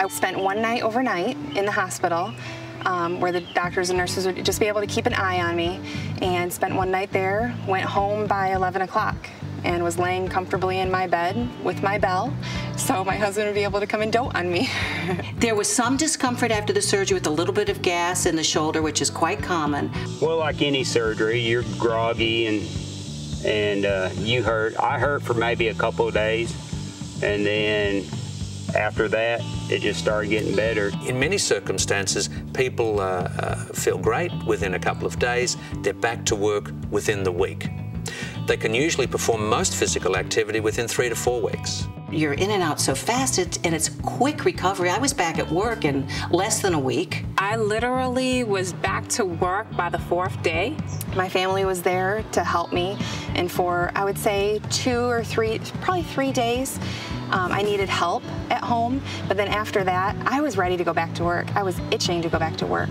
spent one night overnight in the hospital where the doctors and nurses would just be able to keep an eye on me, and spent one night there, went home by 11 o'clock and was laying comfortably in my bed with my bell so my husband would be able to come and dote on me. There was some discomfort after the surgery with a little bit of gas in the shoulder, which is quite common. Well, like any surgery, you're groggy and you hurt. I hurt for maybe a couple of days, and then after that, it just started getting better. In many circumstances, people feel great within a couple of days. They're back to work within the week. They can usually perform most physical activity within 3 to 4 weeks. You're in and out so fast, and it's quick recovery. I was back at work in less than a week. I literally was back to work by the 4th day. My family was there to help me, and for, I would say, 2 or 3, probably 3 days, I needed help at home. But then after that, I was ready to go back to work. I was itching to go back to work.